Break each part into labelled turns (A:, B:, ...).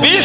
A: 20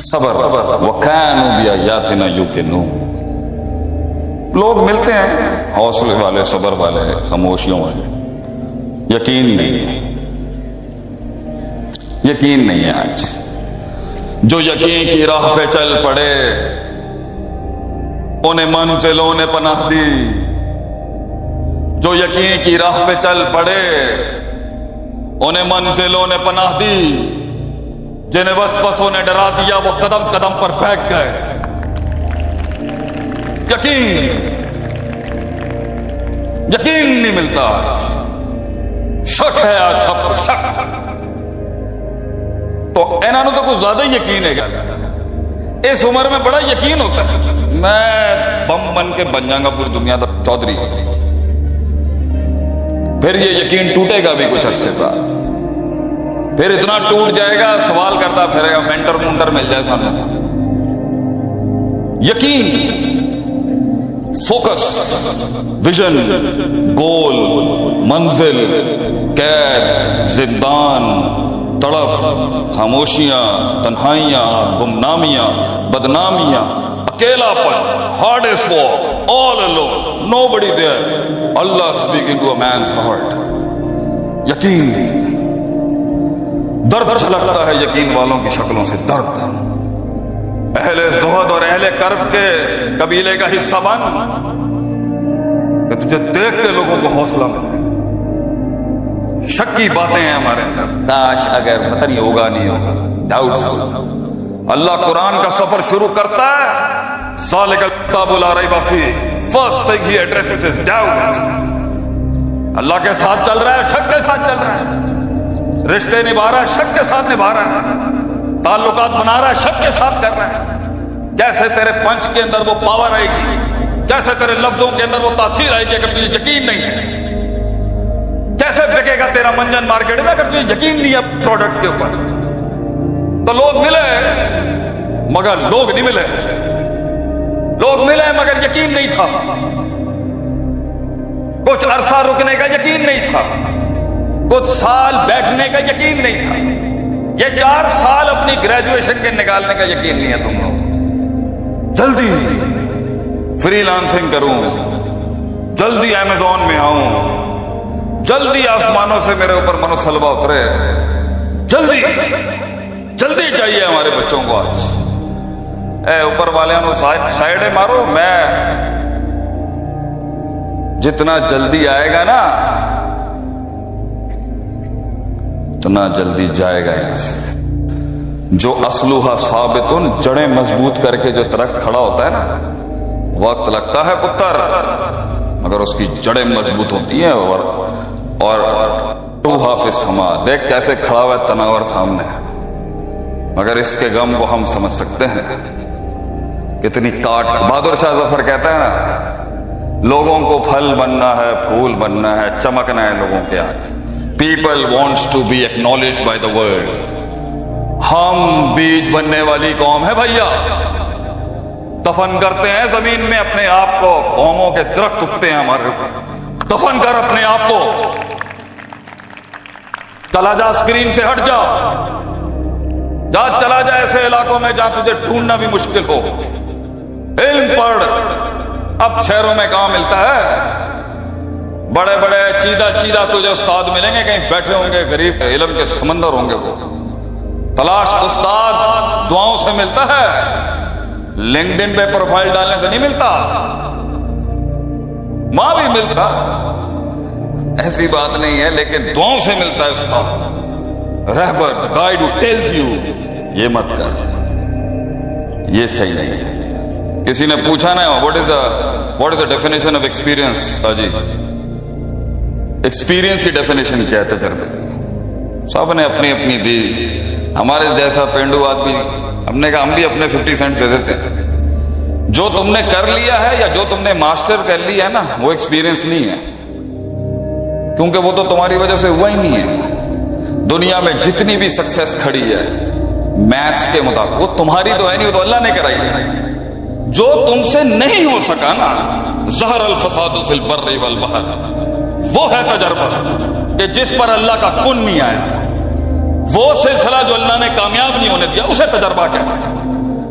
A: صبر وَكَانُوا بِآيَاتِنَا يُوقِنُونَ. لوگ ملتے ہیں حوصلے والے، صبر والے، خاموشیوں والے، یقین نہیں ہے، یقین نہیں ہے. آج جو یقین کی راہ پہ چل پڑے انہیں منزلوں نے پناہ دی. جو یقین کی راہ پہ چل پڑے انہیں منزلوں نے پناہ دی. جنہیں وسوسوں نے ڈرا دیا وہ قدم قدم پر بیٹھ گئے. یقین نہیں ملتا. شک ہے آج سب کو، شک. تو انہوں نے تو کچھ زیادہ ہی یقین ہے. اس عمر میں بڑا یقین ہوتا ہے میں بم بن کے بن جاؤں گا پوری دنیا کا چودھری. پھر یہ یقین ٹوٹے گا بھی کچھ عرصے بعد، پھر اتنا ٹوٹ جائے گا سوال کرتا پھرے گا مینٹر مونٹر مل جائے سامنے. یقین، فوکس، ویژن، گول، منزل، قید، زندان، تڑپ، خاموشیاں، تنہائیاں، گمنامیاں، بدنامیاں، اکیلا پن، hardest walk, all alone, nobody there, Allah speaking to a man's heart. یقین، درد چھلکتا ہے یقین والوں کی شکلوں سے. درد، اہل زہد اور اہل کرب کے قبیلے کا حصہ بن کہ تجھے دیکھ کے لوگوں کو حوصلہ ملے. شک کی باتیں ہیں ہمارے اندر، کاش اگر پتہ نہیں ہوگا نہیں ہوگا، ڈاؤٹ فل. اللہ قرآن کا سفر شروع کرتا ہے ذالک الکتاب لا ریب فیہ، فرسٹ تھنگ ہی ایڈریسز از ڈاؤٹ. اللہ کے ساتھ چل رہا ہے، شک کے ساتھ چل رہا ہے. رشتے نبھا رہا ہے، شک کے ساتھ نبھا رہا ہے. تعلقات بنا رہا ہے، شک کے ساتھ کر رہا ہے. کیسے تیرے پنچ کے اندر وہ پاور آئے گی، کیسے تیرے لفظوں کے اندر وہ تاثیر آئے گی اگر تجھے یقین نہیں ہے. کیسے بکے گا تیرا منجن مارکیٹ میں اگر تجھے یقین نہیں ہے پروڈکٹ کے اوپر. تو لوگ ملے مگر لوگ نہیں ملے. لوگ ملے مگر یقین نہیں تھا. کچھ عرصہ رکنے کا یقین نہیں تھا، کچھ سال بیٹھنے کا یقین نہیں تھا. یہ 4 سال اپنی گریجویشن کے نکالنے کا یقین نہیں ہے تم لوگ. جلدی فری لانسنگ کروں، جلدی امیزون میں آؤں، جلدی آسمانوں سے میرے اوپر منو سلوا اترے. جلدی جلدی چاہیے ہمارے بچوں کو آج. اے اوپر والوں نے سائڈ مارو. میں جتنا جلدی آئے گا نا اتنا جلدی جائے گا یہاں سے. جو اصلها ثابت، جڑیں مضبوط کر کے جو درخت کھڑا ہوتا ہے نا، وقت لگتا ہے پتر مگر اس کی جڑیں مضبوط ہوتی ہیں. اور ٹوہا فی السماء، دیکھ کیسے کھڑا ہوا ہے تناور سامنے، مگر اس کے غم کو ہم سمجھ سکتے ہیں. کتنی کاٹ. بہادر شاہ ظفر کہتا ہے نا، لوگوں کو پھل بننا ہے، پھول بننا ہے، چمکنا ہے لوگوں کے آگے. People wants to be acknowledged by the world. ہم بیج بننے والی قوم ہے بھیا. دفن کرتے ہیں زمین میں اپنے آپ کو، قوموں کے درخت اگتے ہیں ہمارے اوپر. دفن کر اپنے آپ کو. چلا جا اسکرین سے ہٹ جا، چلا جا ایسے علاقوں میں جہاں تجھے ڈھونڈنا بھی مشکل ہو. علم پڑھ. اب شہروں میں کہاں ملتا ہے؟ بڑے بڑے چیدہ تجھے استاد ملیں گے کہیں بیٹھے ہوں گے، غریب علم کے سمندر ہوں گے. وہ تلاش استاد دعاؤں سے ملتا ہے، لنکڈ ان پہ پروفائل ڈالنے سے نہیں ملتا. وہاں بھی ملتا، ایسی بات نہیں ہے، لیکن دعاؤں سے ملتا ہے استاد. رہبر، گائیڈ ہو ٹیلز یو یہ مت کر، یہ صحیح نہیں ہے. کسی نے پوچھا نا what is the definition of experience. جی ایکسپیرئنس کی ڈیفینیشن کیا ہے؟ تجربے. سب نے اپنی اپنی دی. ہمارے جیسا پینڈو آدمی ہم نے کہا ہم بھی اپنے 50 سینٹ دے دیتے ہیں. جو تم نے کر لیا ہے یا جو تم نے ماسٹر کر لیا ہے نا، وہ ایکسپیرئنس نہیں ہے، کیونکہ وہ تو تمہاری وجہ سے ہوا ہی نہیں ہے. دنیا میں جتنی بھی سکسیس کھڑی ہے میتھس کے مطابق، وہ تمہاری تو ہے نہیں، وہ تو اللہ نے کرائی ہے. جو تم سے نہیں ہو سکا نا، ظہر الفساد فی البر والبحر، وہ ہے تجربہ کہ جس پر اللہ کا کن نہیں آیا. وہ سلسلہ جو اللہ نے کامیاب نہیں ہونے دیا اسے تجربہ کہتے ہیں.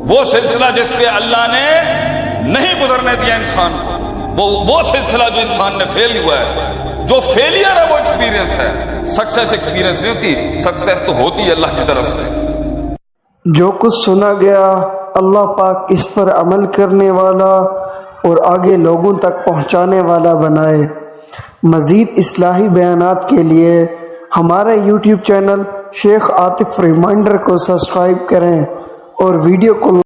A: وہ سلسلہ جس پہ اللہ نے نہیں گزرنے دیا انسان کو، وہ سلسلہ جو انسان نے فیل ہوا ہے. جو فیلئر ہے وہ ایکسپیرینس ہے، سکسیس ایکسپیرینس نہیں ہوتی. سکسیس تو ہوتی ہے اللہ کی طرف سے.
B: جو کچھ سنا گیا اللہ پاک اس پر عمل کرنے والا اور آگے لوگوں تک پہنچانے والا بنائے. مزید اصلاحی بیانات کے لیے ہمارے یوٹیوب چینل شیخ عاطف ریمائنڈر کو سبسکرائب کریں اور ویڈیو کو